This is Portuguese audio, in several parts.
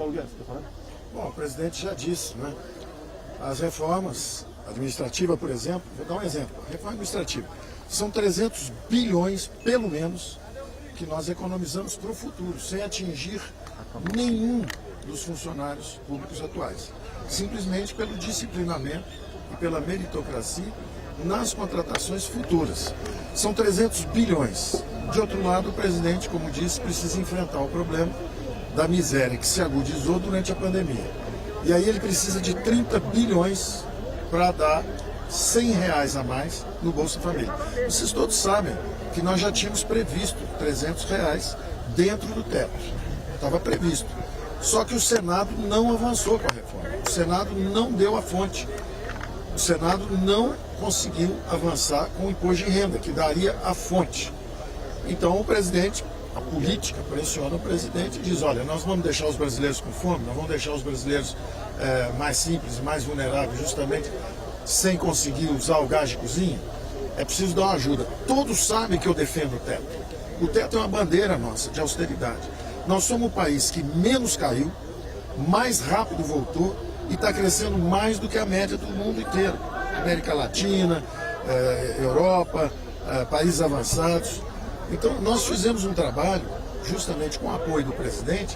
Paulo Guedes, está falando? Bom, o presidente já disse, né? As reformas administrativas, por exemplo, vou dar um exemplo. A reforma administrativa são 300 bilhões, pelo menos, que nós economizamos para o futuro, sem atingir nenhum dos funcionários públicos atuais. Simplesmente pelo disciplinamento e pela meritocracia nas contratações futuras. São 300 bilhões. De outro lado, o presidente, como disse, precisa enfrentar o problema da miséria que se agudizou durante a pandemia. E aí ele precisa de 30 bilhões para dar R$100 a mais no Bolsa Família. Vocês todos sabem que nós já tínhamos previsto R$300 dentro do teto. Estava previsto. Só que o Senado não avançou com a reforma. O Senado não deu a fonte. O Senado não conseguiu avançar com o imposto de renda, que daria a fonte. Então o presidente, a política pressiona o presidente e diz, olha, nós vamos deixar os brasileiros com fome, nós vamos deixar os brasileiros mais simples, mais vulneráveis, justamente sem conseguir usar o gás de cozinha. É preciso dar uma ajuda. Todos sabem que eu defendo o teto. O teto é uma bandeira nossa de austeridade. Nós somos o país que menos caiu, mais rápido voltou e está crescendo mais do que a média do mundo inteiro. América Latina, Europa, países avançados. Então nós fizemos um trabalho, justamente com o apoio do presidente,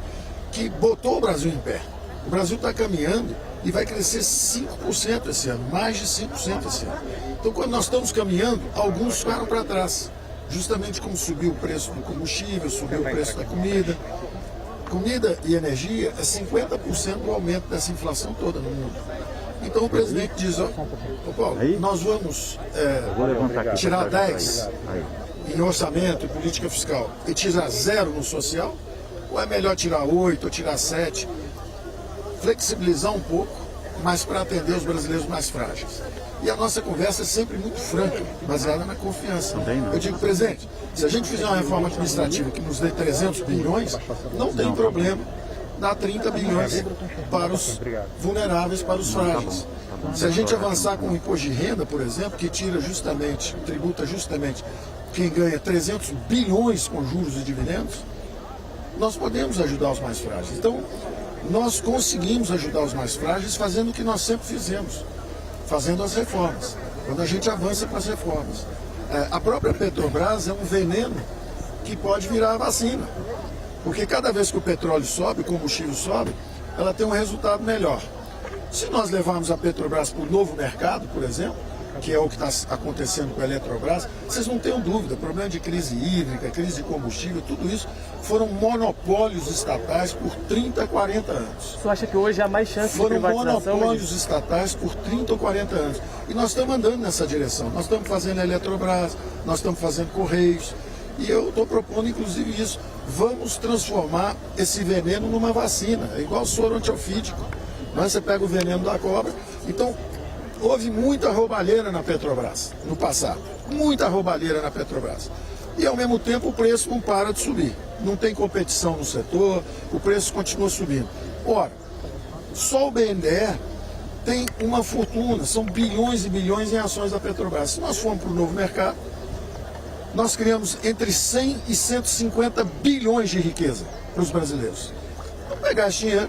que botou o Brasil em pé. O Brasil está caminhando e vai crescer 5% esse ano, mais de 5% esse ano. Então quando nós estamos caminhando, alguns ficaram para trás. Justamente como subiu o preço do combustível, subiu o preço da comida. Comida e energia é 50% do aumento dessa inflação toda no mundo. Então o presidente diz, ó, Paulo, nós vamos tirar 10 em orçamento e política fiscal e tirar 0 no social, ou é melhor tirar 8 ou tirar 7, flexibilizar um pouco, mas para atender os brasileiros mais frágeis. E a nossa conversa é sempre muito franca, baseada na confiança. Eu digo, presidente, se a gente fizer uma reforma administrativa que nos dê 300 bilhões, não tem problema dar 30 bilhões para os vulneráveis, para os frágeis. Se a gente avançar com o imposto de renda, por exemplo, que tira justamente, tributa justamente quem ganha 300 bilhões com juros e dividendos, nós podemos ajudar os mais frágeis. Então, nós conseguimos ajudar os mais frágeis fazendo o que nós sempre fizemos, fazendo as reformas, quando a gente avança com as reformas. A própria Petrobras é um veneno que pode virar a vacina, porque cada vez que o petróleo sobe, o combustível sobe, ela tem um resultado melhor. Se nós levarmos a Petrobras para o novo mercado, por exemplo, que é o que está acontecendo com a Eletrobras, vocês não tenham dúvida, problema de crise hídrica, crise de combustível, tudo isso foram monopólios estatais por 30, 40 anos. Você acha que hoje há mais chance de privatização? Foram monopólios estatais por 30 ou 40 anos. E nós estamos andando nessa direção. Nós estamos fazendo a Eletrobras, nós estamos fazendo Correios. E eu estou propondo, inclusive, isso. Vamos transformar esse veneno numa vacina. É igual soro antiofídico. Mas você pega o veneno da cobra. Então, houve muita roubalheira na Petrobras no passado, muita roubalheira na Petrobras. E ao mesmo tempo o preço não para de subir. Não tem competição no setor, o preço continua subindo. Ora, só o BNDES tem uma fortuna, são bilhões e bilhões em ações da Petrobras. Se nós formos para o novo mercado, nós criamos entre 100 e 150 bilhões de riqueza para os brasileiros. Vamos pegar esse dinheiro,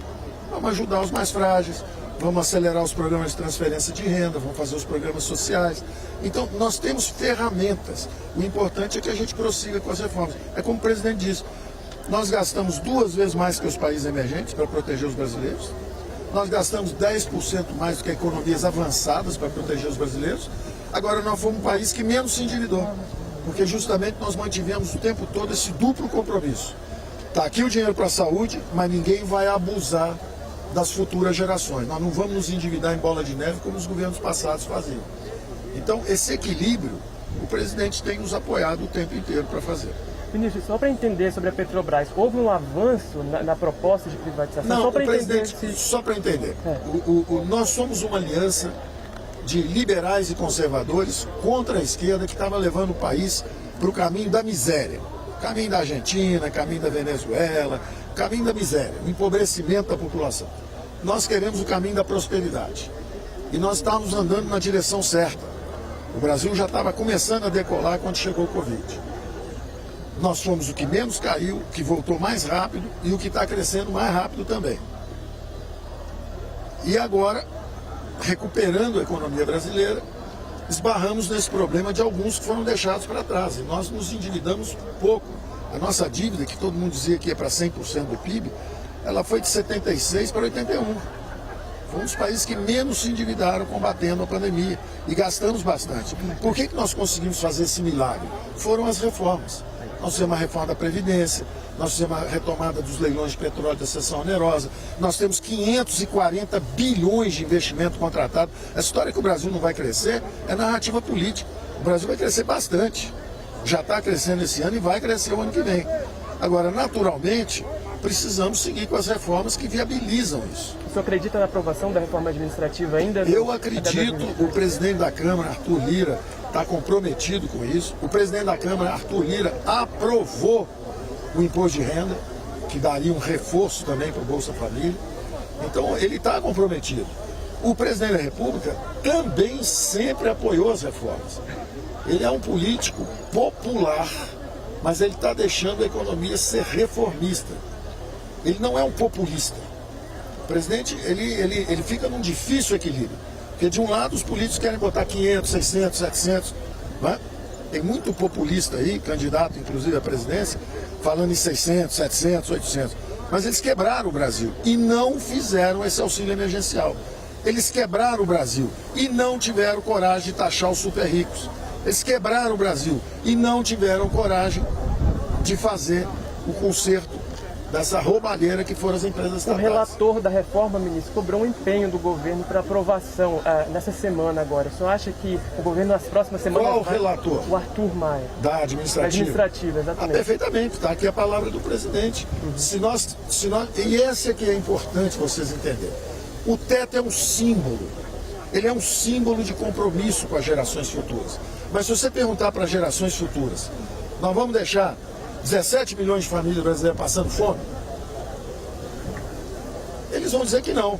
vamos ajudar os mais frágeis, vamos acelerar os programas de transferência de renda, vamos fazer os programas sociais. Então, nós temos ferramentas. O importante é que a gente prossiga com as reformas. É como o presidente disse, nós gastamos 2 vezes mais que os países emergentes para proteger os brasileiros. Nós gastamos 10% mais do que economias avançadas para proteger os brasileiros. Agora, nós fomos um país que menos se endividou, porque justamente nós mantivemos o tempo todo esse duplo compromisso. Está aqui o dinheiro para a saúde, mas ninguém vai abusar das futuras gerações. Nós não vamos nos endividar em bola de neve como os governos passados faziam. Então, esse equilíbrio, o presidente tem nos apoiado o tempo inteiro para fazer. Ministro, só para entender sobre a Petrobras, houve um avanço na proposta de privatização? Não, só para entender. Só para entender. Nós somos uma aliança de liberais e conservadores contra a esquerda que estava levando o país para o caminho da miséria. Caminho da Argentina, caminho da Venezuela, caminho da miséria, o empobrecimento da população. Nós queremos o caminho da prosperidade. E nós estávamos andando na direção certa. O Brasil já estava começando a decolar quando chegou o Covid. Nós fomos o que menos caiu, o que voltou mais rápido e o que está crescendo mais rápido também. E agora, recuperando a economia brasileira, esbarramos nesse problema de alguns que foram deixados para trás. E nós nos endividamos pouco. A nossa dívida, que todo mundo dizia que ia para 100% do PIB, ela foi de 76 para 81. Foi um dos países que menos se endividaram combatendo a pandemia. E gastamos bastante. Por que nós conseguimos fazer esse milagre? Foram as reformas. Nós fizemos uma reforma da Previdência, nós fizemos uma retomada dos leilões de petróleo da seção onerosa, nós temos 540 bilhões de investimento contratado. A história que o Brasil não vai crescer é narrativa política. O Brasil vai crescer bastante. Já está crescendo esse ano e vai crescer o ano que vem. Agora, naturalmente, precisamos seguir com as reformas que viabilizam isso. O senhor acredita na aprovação da reforma administrativa ainda? Eu acredito, o presidente da Câmara, Arthur Lira, está comprometido com isso. O presidente da Câmara, Arthur Lira, aprovou o imposto de renda, que daria um reforço também para o Bolsa Família. Então, ele está comprometido. O presidente da República também sempre apoiou as reformas. Ele é um político popular, mas ele está deixando a economia ser reformista. Ele não é um populista. O presidente, ele fica num difícil equilíbrio. Porque de um lado os políticos querem botar 500, 600, 700, não é? Tem muito populista aí, candidato inclusive à presidência, falando em 600, 700, 800. Mas eles quebraram o Brasil e não fizeram esse auxílio emergencial. Eles quebraram o Brasil e não tiveram coragem de taxar os super ricos. Eles quebraram o Brasil e não tiveram coragem de fazer o conserto dessa roubalheira que foram as empresas estatais. O relator da reforma, ministro, cobrou um empenho do governo para aprovação nessa semana agora. O senhor acha que o governo nas próximas semanas... Qual o relator? O Arthur Maia. Da administrativa? Da administrativa, exatamente. Perfeitamente, está aqui a palavra do presidente. E esse aqui é importante vocês entenderem. O teto é um símbolo. Ele é um símbolo de compromisso com as gerações futuras. Mas se você perguntar para as gerações futuras, nós vamos deixar 17 milhões de famílias brasileiras passando fome? Eles vão dizer que não.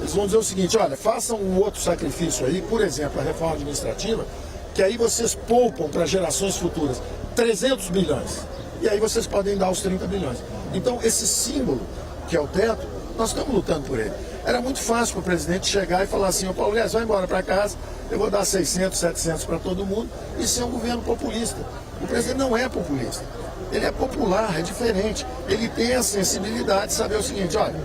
Eles vão dizer o seguinte, olha, façam um outro sacrifício aí, por exemplo, a reforma administrativa, que aí vocês poupam para gerações futuras 300 bilhões. E aí vocês podem dar os 30 bilhões. Então, esse símbolo, que é o teto, nós estamos lutando por ele. Era muito fácil para o presidente chegar e falar assim, ô Paulo Guedes, vai embora para casa, eu vou dar 600, 700 para todo mundo, e ser um governo populista. O presidente não é populista, ele é popular, é diferente. Ele tem a sensibilidade de saber o seguinte, olha,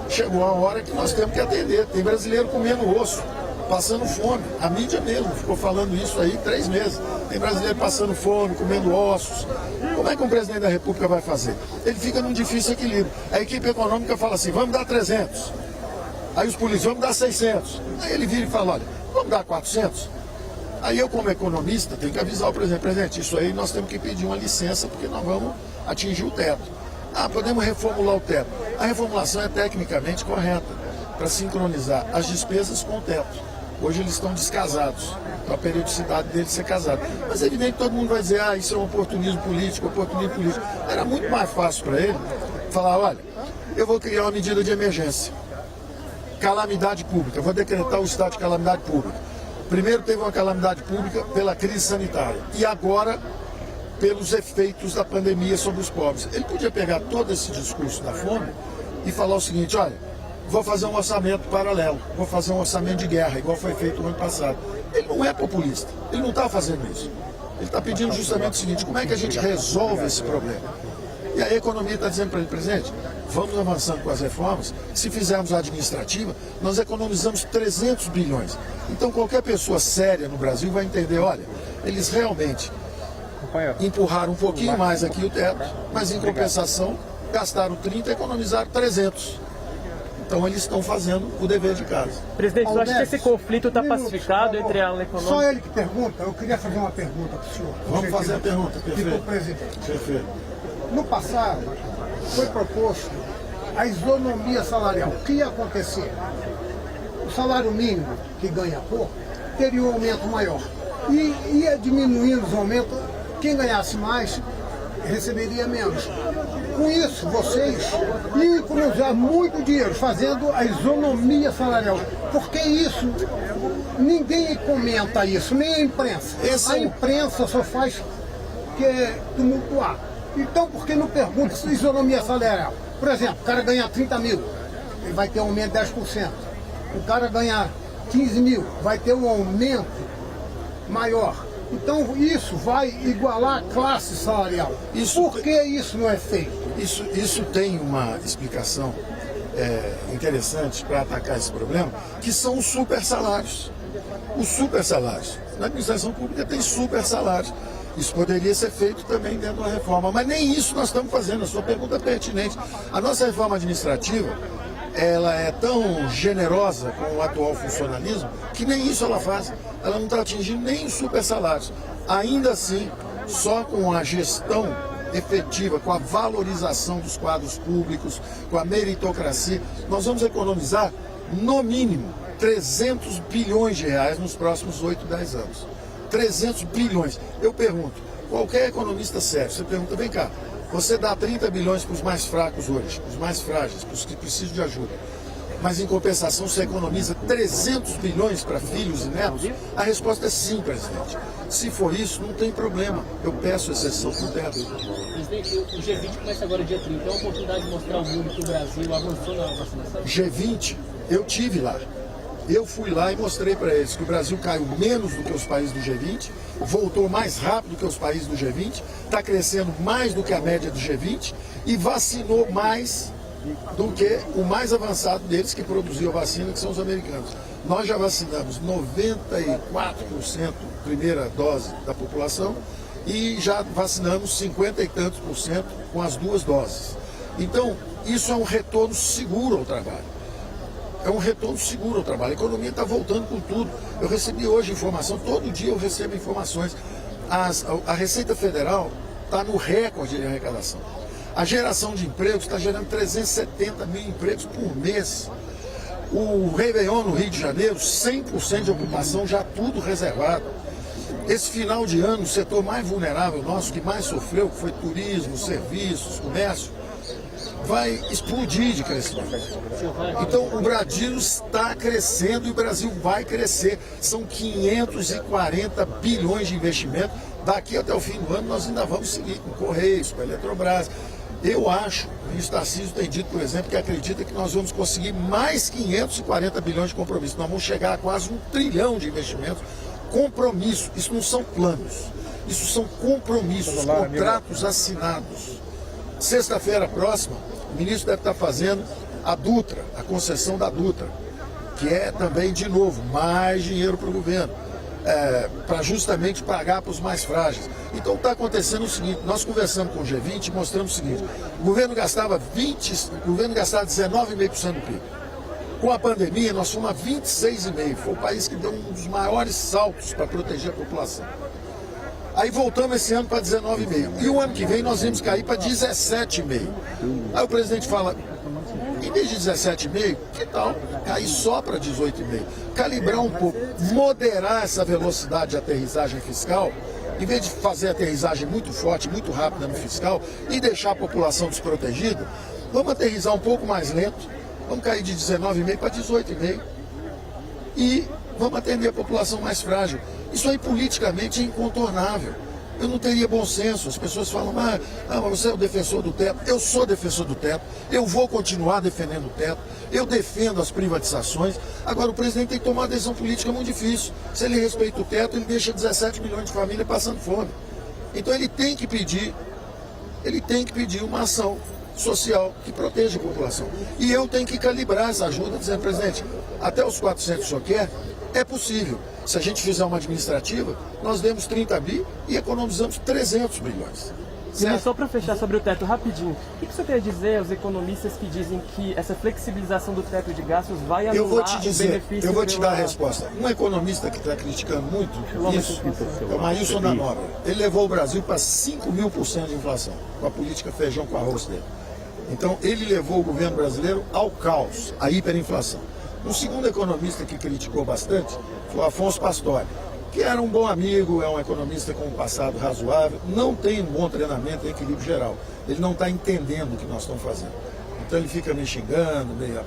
chegou a hora que nós temos que atender. Tem brasileiro comendo osso, passando fome. A mídia mesmo ficou falando isso aí 3 meses. Tem brasileiro passando fome, comendo ossos. Como é que um presidente da República vai fazer? Ele fica num difícil equilíbrio. A equipe econômica fala assim, vamos dar 300. Aí os políticos, vamos dar 600. Aí ele vira e fala, olha, vamos dar 400. Aí eu, como economista, tenho que avisar o presidente, isso aí nós temos que pedir uma licença, porque nós vamos atingir o teto. Ah, podemos reformular o teto. A reformulação é tecnicamente correta, para sincronizar as despesas com o teto. Hoje eles estão descasados, então a periodicidade deles ser casado. Mas é evidente que todo mundo vai dizer, isso é um oportunismo político, oportunismo político. Era muito mais fácil para ele falar, olha, eu vou criar uma medida de emergência. Calamidade pública, eu vou decretar o estado de calamidade pública. Primeiro teve uma calamidade pública pela crise sanitária e agora pelos efeitos da pandemia sobre os pobres. Ele podia pegar todo esse discurso da fome e falar o seguinte, olha, vou fazer um orçamento paralelo, vou fazer um orçamento de guerra, igual foi feito no ano passado. Ele não é populista, ele não está fazendo isso. Ele está pedindo justamente o seguinte, como é que a gente resolve esse problema? E a economia está dizendo para ele, presidente, vamos avançando com as reformas, se fizermos a administrativa, nós economizamos 300 bilhões. Então qualquer pessoa séria no Brasil vai entender, olha, eles realmente empurraram um pouquinho mais aqui o teto, mas em compensação gastaram 30 e economizaram 300. Então eles estão fazendo o dever de casa. Presidente, eu acho que esse conflito está pacificado entre a ala econômica... Só ele que pergunta, eu queria fazer uma pergunta para o senhor. Vamos fazer a pergunta, perfeito. Presidente. Perfeito. No passado, foi proposto a isonomia salarial. O que ia acontecer? O salário mínimo, que ganha pouco, teria um aumento maior. E ia diminuindo os aumentos, quem ganhasse mais receberia menos. Com isso, vocês iam economizar muito dinheiro fazendo a isonomia salarial. Porque isso, ninguém comenta isso, nem a imprensa. A imprensa só faz tumultuar. Então, por que não pergunta se isonomia salarial? Por exemplo, o cara ganha 30 mil, ele vai ter um aumento de 10%. O cara ganhar 15 mil, vai ter um aumento maior. Então isso vai igualar a classe salarial. Por que isso não é feito? Isso tem uma explicação interessante para atacar esse problema, que são os super salários. Os super salários. Na administração pública tem super salários. Isso poderia ser feito também dentro da reforma, mas nem isso nós estamos fazendo. A sua pergunta é pertinente. A nossa reforma administrativa, ela é tão generosa com o atual funcionalismo que nem isso ela faz. Ela não está atingindo nem os super salários. Ainda assim, só com a gestão efetiva, com a valorização dos quadros públicos, com a meritocracia, nós vamos economizar, no mínimo, 300 bilhões de reais nos próximos 8, 10 anos. 300 bilhões. Eu pergunto, qualquer economista sério, você pergunta, vem cá, você dá 30 bilhões para os mais fracos hoje, os mais frágeis, para os que precisam de ajuda, mas em compensação você economiza 300 bilhões para filhos e netos? A resposta é sim, presidente. Se for isso, não tem problema. Eu peço exceção para o teto. Presidente, o G20 começa agora dia 30. É uma oportunidade de mostrar ao mundo que o Brasil avançou na vacinação? G20, eu tive lá. Eu fui lá e mostrei para eles que o Brasil caiu menos do que os países do G20, voltou mais rápido que os países do G20, está crescendo mais do que a média do G20 e vacinou mais do que o mais avançado deles que produziu a vacina, que são os americanos. Nós já vacinamos 94% primeira dose da população e já vacinamos 50 e tantos por cento com as 2 doses. Então, isso é um retorno seguro ao trabalho. É um retorno seguro ao trabalho. A economia está voltando com tudo. Eu recebi hoje informação, todo dia eu recebo informações. A Receita Federal está no recorde de arrecadação. A geração de empregos está gerando 370 mil empregos por mês. O Réveillon no Rio de Janeiro, 100% de ocupação, já tudo reservado. Esse final de ano, o setor mais vulnerável nosso, que mais sofreu, que foi turismo, serviços, comércio, vai explodir de crescimento. Então o Brasil está crescendo e o Brasil vai crescer. São 540 bilhões de investimento. Daqui até o fim do ano nós ainda vamos seguir com Correios, com a Eletrobras. Eu acho, o ministro Tarcísio tem dito, por exemplo, que acredita que nós vamos conseguir mais 540 bilhões de compromissos. Nós vamos chegar a quase 1 trilhão de investimentos. Compromisso, isso não são planos, isso são compromissos, contratos assinados. Sexta-feira próxima, o ministro deve estar fazendo a Dutra, a concessão da Dutra, que é também, de novo, mais dinheiro para o governo, para justamente pagar para os mais frágeis. Então está acontecendo o seguinte, nós conversamos com o G20 e mostramos o seguinte, o governo gastava 19,5% do PIB. Com a pandemia, nós fomos a 26,5%. Foi o país que deu um dos maiores saltos para proteger a população. Aí voltamos esse ano para 19,5%. E o ano que vem nós vamos cair para 17,5%. Aí o presidente fala, em vez de 17,5%, que tal cair só para 18,5%? Calibrar um pouco, moderar essa velocidade de aterrissagem fiscal, em vez de fazer a aterrissagem muito forte, muito rápida no fiscal e deixar a população desprotegida, vamos aterrissar um pouco mais lento. Vamos cair de 19,5% para 18,5%. E vamos atender a população mais frágil. Isso aí politicamente é incontornável. Eu não teria bom senso. As pessoas falam, mas você é o defensor do teto. Eu sou defensor do teto. Eu vou continuar defendendo o teto. Eu defendo as privatizações. Agora o presidente tem que tomar uma decisão política muito difícil. Se ele respeita o teto, ele deixa 17 milhões de famílias passando fome. Então ele tem que pedir uma ação social que proteja a população. E eu tenho que calibrar essa ajuda, dizendo, presidente, até os 400 que o senhor quer, é possível. Se a gente fizer uma administrativa, nós demos 30 bi e economizamos 300 bilhões. E só para fechar sobre o teto, rapidinho, o que você quer dizer aos economistas que dizem que essa flexibilização do teto de gastos vai anular o benefício? Eu vou te dar a resposta. Um economista que está criticando muito isso é o Maílson da Nóbrega. Ele levou o Brasil para 5.000% de inflação, com a política feijão com arroz dele. Então, ele levou o governo brasileiro ao caos, à hiperinflação. Um segundo economista que criticou bastante foi o Afonso Pastore, que era um bom amigo, é um economista com um passado razoável, não tem um bom treinamento em equilíbrio geral. Ele não está entendendo o que nós estamos fazendo. Então ele fica meio xingando, meio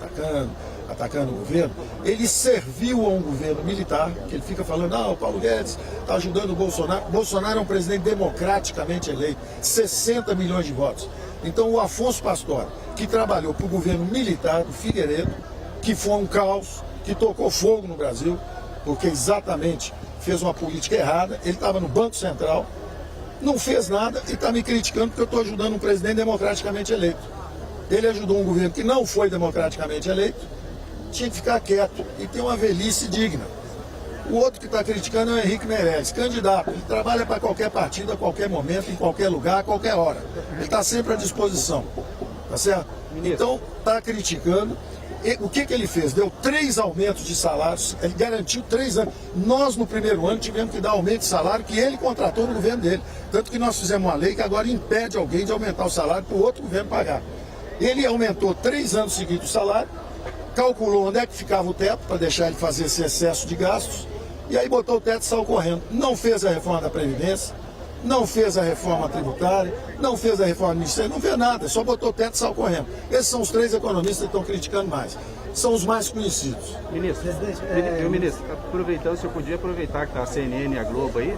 atacando o governo. Ele serviu a um governo militar, que ele fica falando, o Paulo Guedes está ajudando o Bolsonaro. Bolsonaro é um presidente democraticamente eleito, 60 milhões de votos. Então o Afonso Pastore, que trabalhou para o governo militar do Figueiredo, que foi um caos, que tocou fogo no Brasil, porque exatamente fez uma política errada, ele estava no Banco Central, não fez nada e está me criticando porque eu estou ajudando um presidente democraticamente eleito. Ele ajudou um governo que não foi democraticamente eleito, tinha que ficar quieto e ter uma velhice digna. O outro que está criticando é o Henrique Meirelles, candidato. Ele trabalha para qualquer partido, a qualquer momento, em qualquer lugar, a qualquer hora. Ele está sempre à disposição, tá certo? Então, está criticando. E o que ele fez? Deu 3 aumentos de salários, ele garantiu 3 anos. Nós, no primeiro ano, tivemos que dar aumento de salário que ele contratou no governo dele. Tanto que nós fizemos uma lei que agora impede alguém de aumentar o salário para o outro governo pagar. Ele aumentou 3 anos seguidos o salário, calculou onde é que ficava o teto para deixar ele fazer esse excesso de gastos, e aí botou o teto e saiu correndo. Não fez a reforma da Previdência, não fez a reforma tributária, não fez a reforma administrativa, não fez nada, só botou o teto e saiu correndo. Esses são os 3 economistas que estão criticando mais. São os mais conhecidos. Ministro, ministro, aproveitando, o senhor podia aproveitar que está a CNN e a Globo aí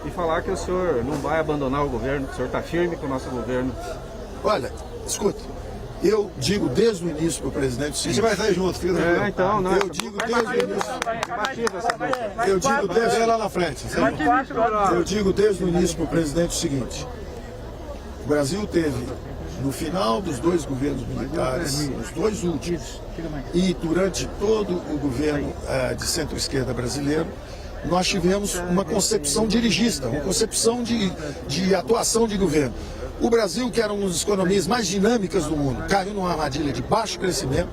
e falar que o senhor não vai abandonar o governo, que o senhor está firme com o nosso governo. Olha, escuta, eu digo desde o início para o presidente o seguinte... A gente vai sair junto, filho. Então, não. Eu digo desde o início... Eu digo desde lá na frente. Eu digo desde o início para o presidente o seguinte: o Brasil teve, no final dos 2 governos militares, os 2 últimos, e durante todo o governo de centro-esquerda brasileiro, nós tivemos uma concepção dirigista, uma concepção de atuação de governo. O Brasil, que era uma das economias mais dinâmicas do mundo, caiu numa armadilha de baixo crescimento,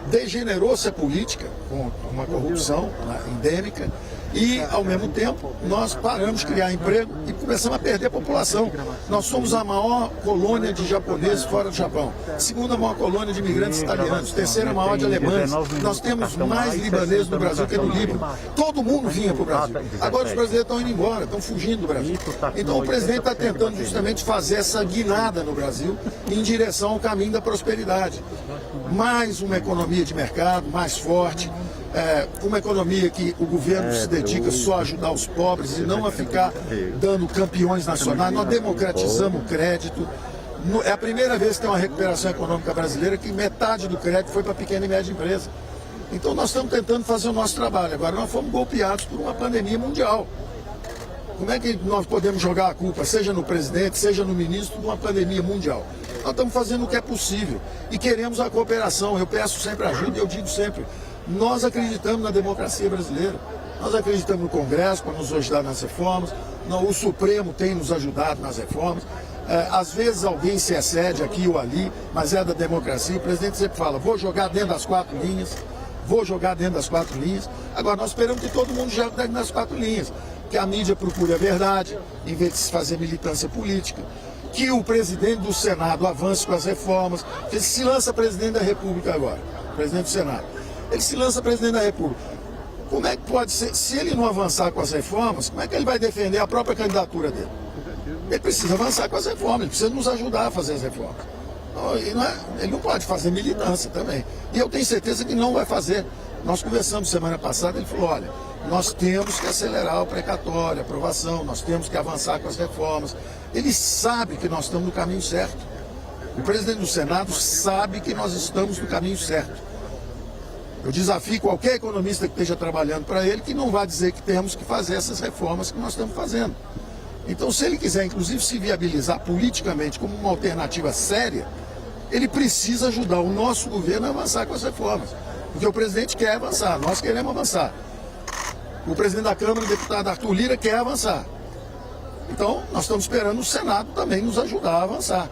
degenerou-se a política com uma corrupção endêmica e, ao mesmo tempo, nós paramos de criar emprego e começamos a perder a população. Nós somos a maior colônia de japoneses fora do Japão, segunda maior colônia de imigrantes italianos, terceira maior de alemães. Nós temos mais libaneses no Brasil que no Líbano. Todo mundo vinha para o Brasil. Agora os brasileiros estão indo embora, estão fugindo do Brasil. Então o presidente está tentando justamente fazer essa guinada no Brasil em direção ao caminho da prosperidade. Mais uma economia de mercado, mais forte, uma economia que o governo se dedica só a ajudar os pobres e não a ficar dando campeões nacionais. Nós democratizamos o crédito. É a primeira vez que tem uma recuperação econômica brasileira que metade do crédito foi para pequena e média empresa. Então nós estamos tentando fazer o nosso trabalho. Agora nós fomos golpeados por uma pandemia mundial. Como é que nós podemos jogar a culpa, seja no presidente, seja no ministro, de uma pandemia mundial? Nós estamos fazendo o que é possível e queremos a cooperação. Eu peço sempre ajuda e eu digo sempre, nós acreditamos na democracia brasileira. Nós acreditamos no Congresso para nos ajudar nas reformas, o Supremo tem nos ajudado nas reformas. Às vezes alguém se excede aqui ou ali, mas é da democracia. O presidente sempre fala, vou jogar dentro das 4 linhas, vou jogar dentro das 4 linhas. Agora nós esperamos que todo mundo jogue dentro das 4 linhas, que a mídia procure a verdade, em vez de se fazer militância política, que o presidente do Senado avance com as reformas, que ele se lança presidente da República agora, presidente do Senado. Ele se lança presidente da República. Como é que pode ser, se ele não avançar com as reformas, como é que ele vai defender a própria candidatura dele? Ele precisa avançar com as reformas, ele precisa nos ajudar a fazer as reformas. Ele não pode fazer militância também. E eu tenho certeza que não vai fazer. Nós conversamos semana passada, ele falou, olha, nós temos que acelerar o precatório, a aprovação, nós temos que avançar com as reformas. Ele sabe que nós estamos no caminho certo. O presidente do Senado sabe que nós estamos no caminho certo. Eu desafio qualquer economista que esteja trabalhando para ele que não vai dizer que temos que fazer essas reformas que nós estamos fazendo. Então, se ele quiser, inclusive, se viabilizar politicamente como uma alternativa séria, ele precisa ajudar o nosso governo a avançar com as reformas. Porque o presidente quer avançar, nós queremos avançar. O presidente da Câmara, o deputado Arthur Lira, quer avançar. Então, nós estamos esperando o Senado também nos ajudar a avançar.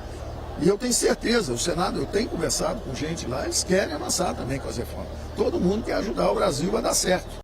E eu tenho certeza, o Senado, eu tenho conversado com gente lá, eles querem avançar também com as reformas. Todo mundo quer ajudar o Brasil a dar certo.